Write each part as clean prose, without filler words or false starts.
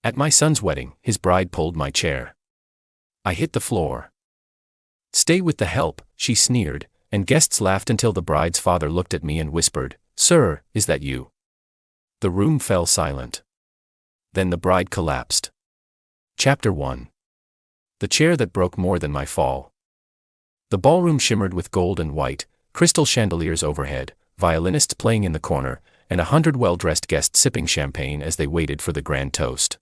At my son's wedding, his bride pulled my chair. I hit the floor. "Stay with the help," she sneered, and guests laughed until the bride's father looked at me and whispered, "Sir, is that you?" The room fell silent. Then the bride collapsed. Chapter 1. The chair that broke more than my fall. The ballroom shimmered with gold and white, crystal chandeliers overhead, violinists playing in the corner, and 100 well-dressed guests sipping champagne as they waited for the grand toast.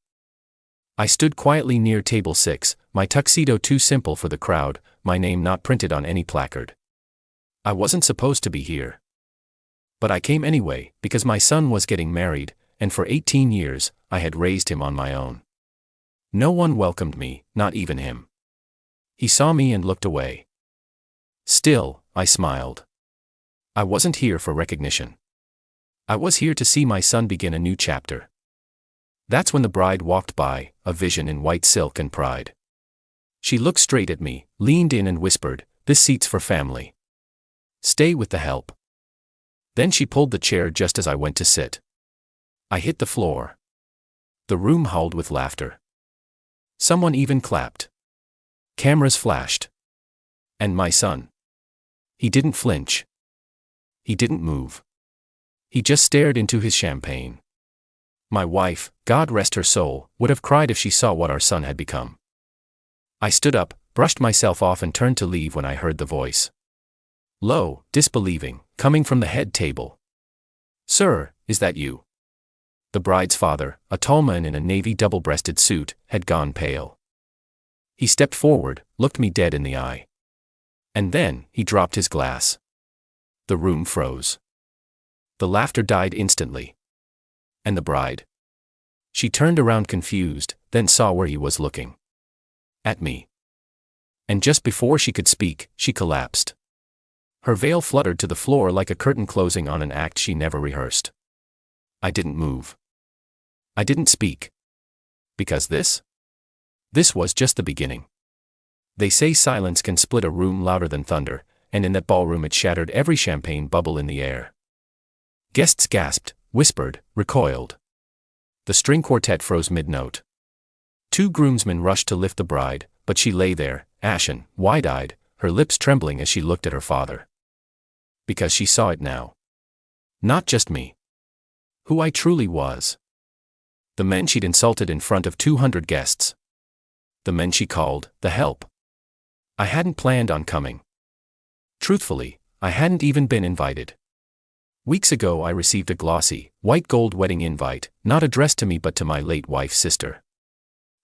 I stood quietly near table 6, my tuxedo too simple for the crowd, my name not printed on any placard. I wasn't supposed to be here. But I came anyway, because my son was getting married, and for 18 years, I had raised him on my own. No one welcomed me, not even him. He saw me and looked away. Still, I smiled. I wasn't here for recognition. I was here to see my son begin a new chapter. That's when the bride walked by, a vision in white silk and pride. She looked straight at me, leaned in and whispered, "This seat's for family. Stay with the help." Then she pulled the chair just as I went to sit. I hit the floor. The room howled with laughter. Someone even clapped. Cameras flashed. And my son. He didn't flinch. He didn't move. He just stared into his champagne. My wife, God rest her soul, would have cried if she saw what our son had become. I stood up, brushed myself off and turned to leave when I heard the voice. Low, disbelieving, coming from the head table. "Sir, is that you?" The bride's father, a tall man in a navy double-breasted suit, had gone pale. He stepped forward, looked me dead in the eye. And then, he dropped his glass. The room froze. The laughter died instantly. And the bride? She turned around confused, then saw where he was looking. At me. And just before she could speak, she collapsed. Her veil fluttered to the floor like a curtain closing on an act she never rehearsed. I didn't move. I didn't speak. Because this was just the beginning. They say silence can split a room louder than thunder, and in that ballroom it shattered every champagne bubble in the air. Guests gasped, whispered, recoiled. The string quartet froze mid-note. 2 groomsmen rushed to lift the bride, but she lay there, ashen, wide-eyed, her lips trembling as she looked at her father. Because she saw it now. Not just me. Who I truly was. The men she'd insulted in front of 200 guests. The men she called, the help. I hadn't planned on coming. Truthfully, I hadn't even been invited. Weeks ago I received a glossy, white gold wedding invite, not addressed to me but to my late wife's sister.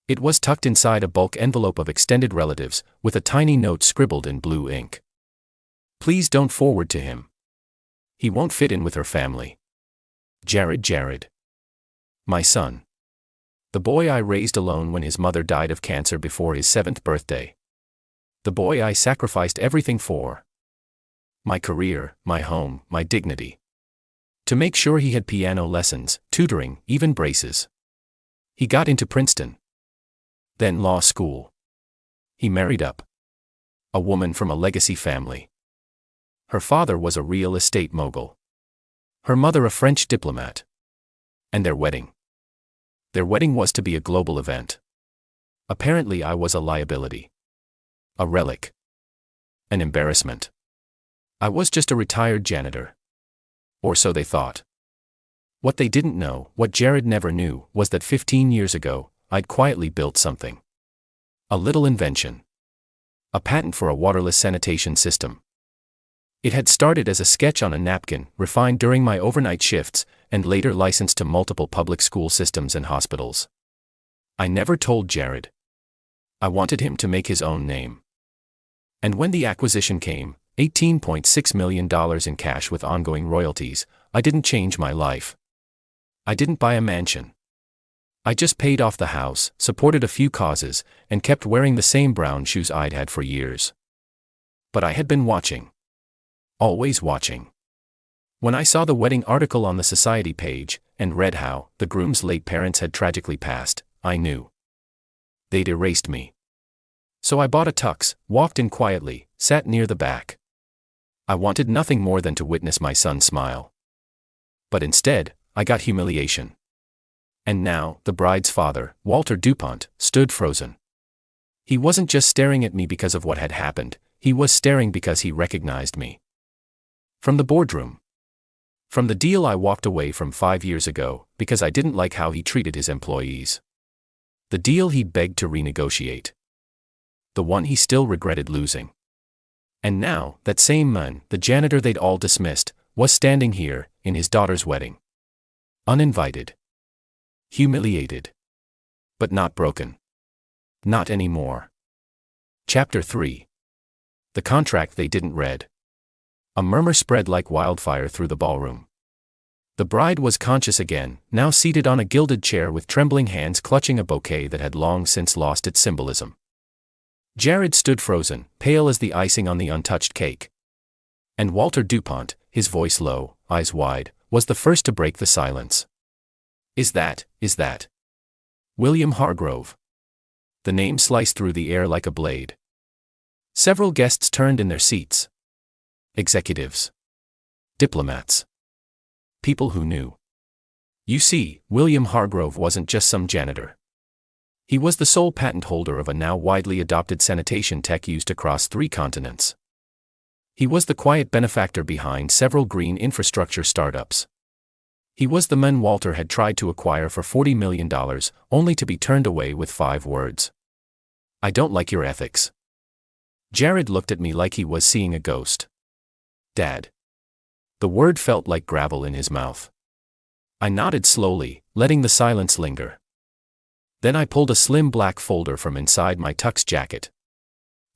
It was tucked inside a bulk envelope of extended relatives, with a tiny note scribbled in blue ink. "Please don't forward to him. He won't fit in with her family. Jared. My son. The boy I raised alone when his mother died of cancer before his 7th birthday. The boy I sacrificed everything for. My career, my home, my dignity. To make sure he had piano lessons, tutoring, even braces. He got into Princeton. Then law school. He married up. A woman from a legacy family. Her father was a real estate mogul. Her mother a French diplomat. And their wedding. Their wedding was to be a global event. Apparently I was a liability. A relic. An embarrassment. I was just a retired janitor. Or so they thought. What they didn't know, what Jared never knew, was that 15 years ago, I'd quietly built something. A little invention. A patent for a waterless sanitation system. It had started as a sketch on a napkin, refined during my overnight shifts, and later licensed to multiple public school systems and hospitals. I never told Jared. I wanted him to make his own name. And when the acquisition came, $18.6 million in cash with ongoing royalties, I didn't change my life. I didn't buy a mansion. I just paid off the house, supported a few causes, and kept wearing the same brown shoes I'd had for years. But I had been watching. Always watching. When I saw the wedding article on the society page, and read how the groom's late parents had tragically passed, I knew. They'd erased me. So I bought a tux, walked in quietly, sat near the back. I wanted nothing more than to witness my son smile. But instead, I got humiliation. And now, the bride's father, Walter DuPont, stood frozen. He wasn't just staring at me because of what had happened, he was staring because he recognized me. From the boardroom. From the deal I walked away from 5 years ago, because I didn't like how he treated his employees. The deal he'd begged to renegotiate. The one he still regretted losing. And now, that same man, the janitor they'd all dismissed, was standing here, in his daughter's wedding. Uninvited. Humiliated. But not broken. Not anymore. Chapter 3. The contract they didn't read. A murmur spread like wildfire through the ballroom. The bride was conscious again, now seated on a gilded chair with trembling hands clutching a bouquet that had long since lost its symbolism. Jared stood frozen, pale as the icing on the untouched cake. And Walter DuPont, his voice low, eyes wide, was the first to break the silence. Is that William Hargrove? The name sliced through the air like a blade. Several guests turned in their seats. Executives. Diplomats. People who knew. You see, William Hargrove wasn't just some janitor. He was the sole patent holder of a now widely adopted sanitation tech used across 3 continents. He was the quiet benefactor behind several green infrastructure startups. He was the man Walter had tried to acquire for $40 million, only to be turned away with 5 words. I don't like your ethics. Jared looked at me like he was seeing a ghost. Dad. The word felt like gravel in his mouth. I nodded slowly, letting the silence linger. Then I pulled a slim black folder from inside my tux jacket.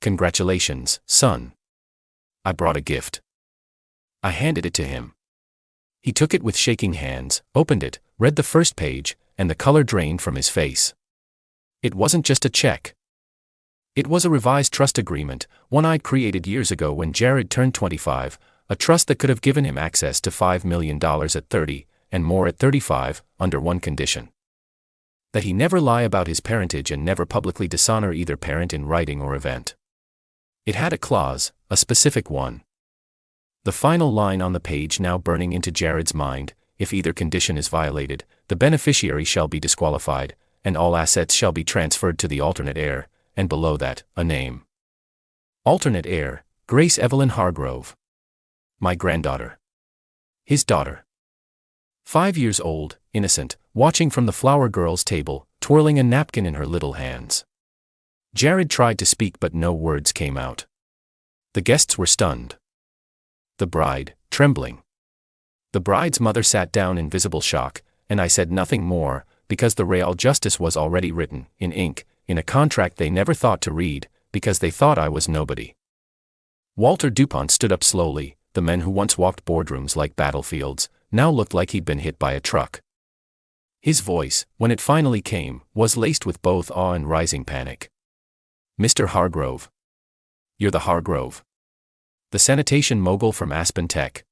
Congratulations, son. I brought a gift. I handed it to him. He took it with shaking hands, opened it, read the first page, and the color drained from his face. It wasn't just a check. It was a revised trust agreement, one I'd created years ago when Jared turned 25, a trust that could have given him access to $5 million at 30, and more at 35, under one condition. That he never lie about his parentage and never publicly dishonor either parent in writing or event. It had a clause, a specific one. The final line on the page now burning into Jared's mind: if either condition is violated, the beneficiary shall be disqualified, and all assets shall be transferred to the alternate heir, and below that, a name. Alternate heir, Grace Evelyn Hargrove. My granddaughter. His daughter. 5 years old, innocent, watching from the flower girl's table, twirling a napkin in her little hands. Jared tried to speak but no words came out. The guests were stunned. The bride, trembling. The bride's mother sat down in visible shock, and I said nothing more, because the real justice was already written, in ink, in a contract they never thought to read, because they thought I was nobody. Walter DuPont stood up slowly. The men who once walked boardrooms like battlefields, now looked like he'd been hit by a truck. His voice, when it finally came, was laced with both awe and rising panic. Mr. Hargrove. You're the Hargrove. The sanitation mogul from Aspen Tech.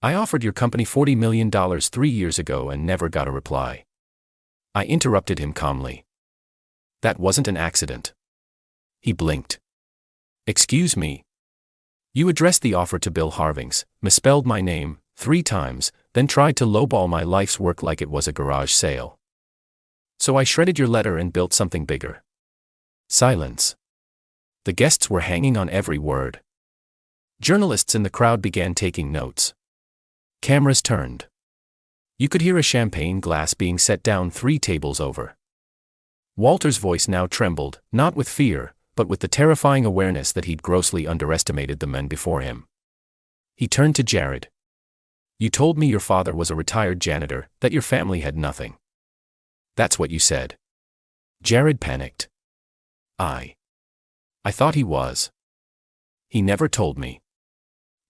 I offered your company $40 million 3 years ago and never got a reply. I interrupted him calmly. That wasn't an accident. He blinked. Excuse me. You addressed the offer to Bill Harvings, misspelled my name 3 times, then tried to lowball my life's work like it was a garage sale. So I shredded your letter and built something bigger. Silence. The guests were hanging on every word. Journalists in the crowd began taking notes. Cameras turned. You could hear a champagne glass being set down 3 tables over. Walter's voice now trembled, not with fear, but with the terrifying awareness that he'd grossly underestimated the men before him. He turned to Jared. You told me your father was a retired janitor, that your family had nothing. That's what you said. Jared panicked. I thought he was. He never told me.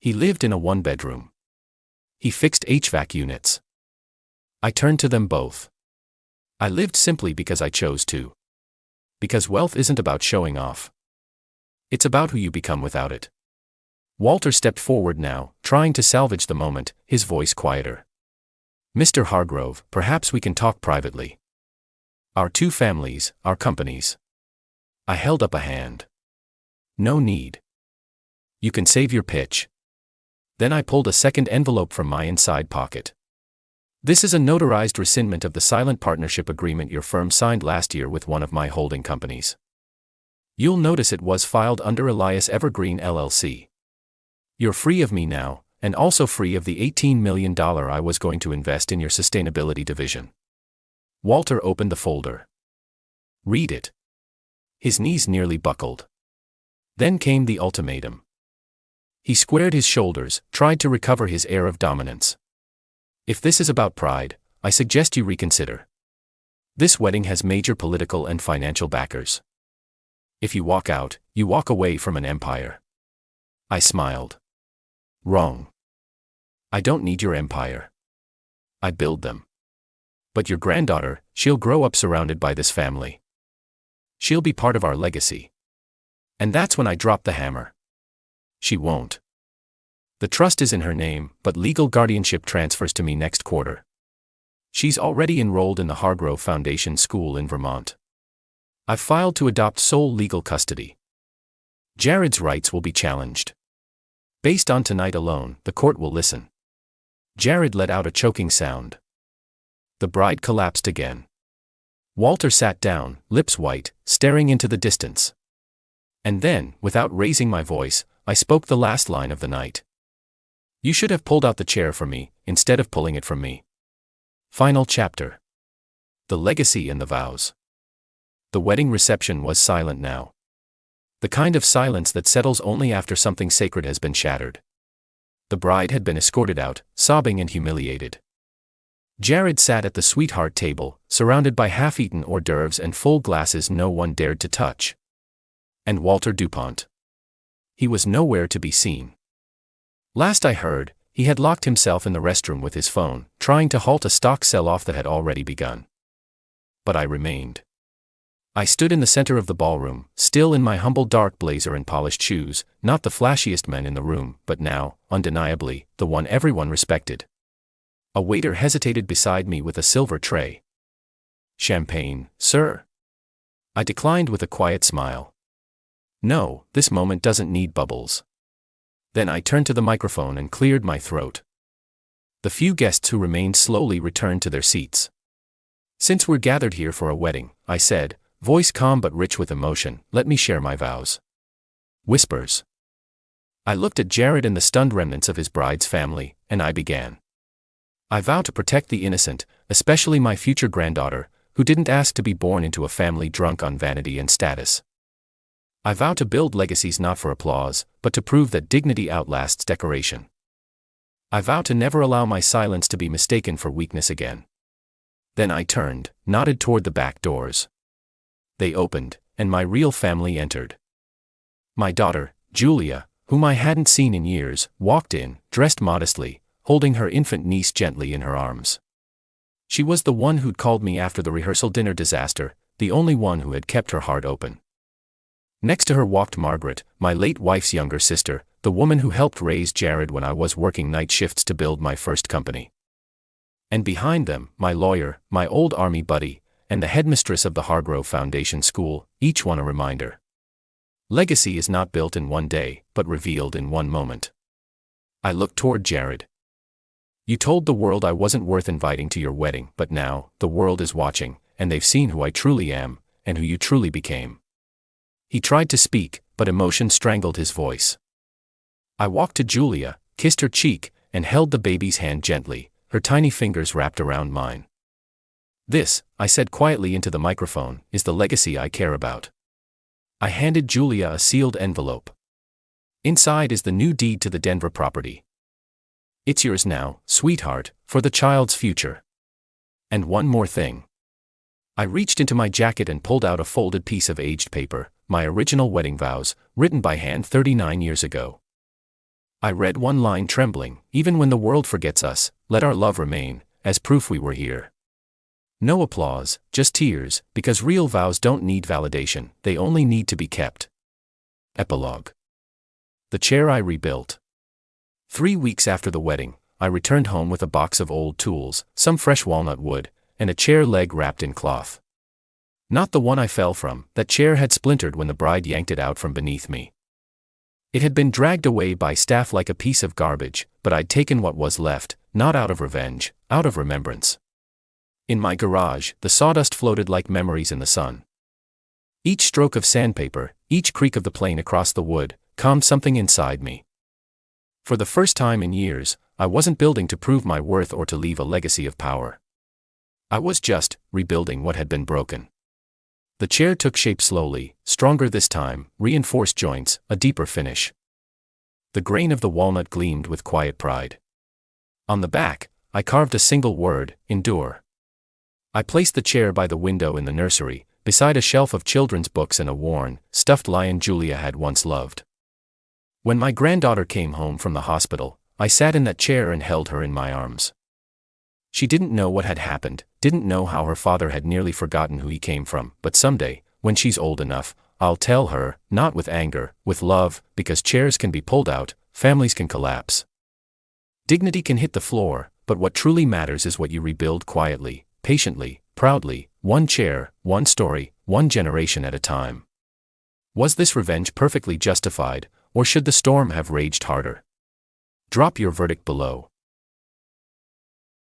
He lived in a 1-bedroom. He fixed HVAC units. I turned to them both. I lived simply because I chose to. Because wealth isn't about showing off. It's about who you become without it. Walter stepped forward now, trying to salvage the moment, his voice quieter. Mr. Hargrove, perhaps we can talk privately. Our 2 families, our companies. I held up a hand. No need. You can save your pitch. Then I pulled a second envelope from my inside pocket. This is a notarized rescindment of the silent partnership agreement your firm signed last year with one of my holding companies. You'll notice it was filed under Elias Evergreen LLC. You're free of me now, and also free of the $18 million I was going to invest in your sustainability division. Walter opened the folder. Read it. His knees nearly buckled. Then came the ultimatum. He squared his shoulders, tried to recover his air of dominance. If this is about pride, I suggest you reconsider. This wedding has major political and financial backers. If you walk out, you walk away from an empire. I smiled. Wrong. I don't need your empire. I build them. But your granddaughter, she'll grow up surrounded by this family. She'll be part of our legacy. And that's when I drop the hammer. She won't. The trust is in her name, but legal guardianship transfers to me next quarter. She's already enrolled in the Hargrove Foundation School in Vermont. I've filed to adopt sole legal custody. Jared's rights will be challenged. Based on tonight alone, the court will listen. Jared let out a choking sound. The bride collapsed again. Walter sat down, lips white, staring into the distance. And then, without raising my voice, I spoke the last line of the night. You should have pulled out the chair for me, instead of pulling it from me. Final chapter. The legacy and the vows. The wedding reception was silent now. The kind of silence that settles only after something sacred has been shattered. The bride had been escorted out, sobbing and humiliated. Jared sat at the sweetheart table, surrounded by half-eaten hors d'oeuvres and full glasses no one dared to touch. And Walter DuPont. He was nowhere to be seen. Last I heard, he had locked himself in the restroom with his phone, trying to halt a stock sell-off that had already begun. But I remained. I stood in the center of the ballroom, still in my humble dark blazer and polished shoes, not the flashiest man in the room, but now, undeniably, the one everyone respected. A waiter hesitated beside me with a silver tray. Champagne, sir? I declined with a quiet smile. No, this moment doesn't need bubbles. Then I turned to the microphone and cleared my throat. The few guests who remained slowly returned to their seats. Since we're gathered here for a wedding, I said, voice calm but rich with emotion, let me share my vows. Whispers. I looked at Jared and the stunned remnants of his bride's family, and I began. I vow to protect the innocent, especially my future granddaughter, who didn't ask to be born into a family drunk on vanity and status. I vow to build legacies not for applause, but to prove that dignity outlasts decoration. I vow to never allow my silence to be mistaken for weakness again. Then I turned, nodded toward the back doors. They opened, and my real family entered. My daughter, Julia, whom I hadn't seen in years, walked in, dressed modestly, holding her infant niece gently in her arms. She was the one who'd called me after the rehearsal dinner disaster, the only one who had kept her heart open. Next to her walked Margaret, my late wife's younger sister, the woman who helped raise Jared when I was working night shifts to build my first company. And behind them, my lawyer, my old army buddy, and the headmistress of the Hargrove Foundation School, each one a reminder. Legacy is not built in one day, but revealed in one moment. I looked toward Jared. You told the world I wasn't worth inviting to your wedding, but now, the world is watching, and they've seen who I truly am, and who you truly became. He tried to speak, but emotion strangled his voice. I walked to Julia, kissed her cheek, and held the baby's hand gently, her tiny fingers wrapped around mine. This, I said quietly into the microphone, is the legacy I care about. I handed Julia a sealed envelope. Inside is the new deed to the Denver property. It's yours now, sweetheart, for the child's future. And one more thing. I reached into my jacket and pulled out a folded piece of aged paper, my original wedding vows, written by hand 39 years ago. I read one line trembling, even when the world forgets us, let our love remain, as proof we were here. No applause, just tears, because real vows don't need validation, they only need to be kept. Epilogue. The chair I rebuilt. 3 weeks after the wedding, I returned home with a box of old tools, some fresh walnut wood, and a chair leg wrapped in cloth. Not the one I fell from, that chair had splintered when the bride yanked it out from beneath me. It had been dragged away by staff like a piece of garbage, but I'd taken what was left, not out of revenge, out of remembrance. In my garage, the sawdust floated like memories in the sun. Each stroke of sandpaper, each creak of the plane across the wood, calmed something inside me. For the first time in years, I wasn't building to prove my worth or to leave a legacy of power. I was just rebuilding what had been broken. The chair took shape slowly, stronger this time, reinforced joints, a deeper finish. The grain of the walnut gleamed with quiet pride. On the back, I carved a single word, endure. I placed the chair by the window in the nursery, beside a shelf of children's books and a worn, stuffed lion Julia had once loved. When my granddaughter came home from the hospital, I sat in that chair and held her in my arms. She didn't know what had happened, didn't know how her father had nearly forgotten who he came from, but someday, when she's old enough, I'll tell her, not with anger, with love, because chairs can be pulled out, families can collapse. Dignity can hit the floor, but what truly matters is what you rebuild quietly, patiently, proudly, one chair, one story, one generation at a time. Was this revenge perfectly justified, or should the storm have raged harder? Drop your verdict below.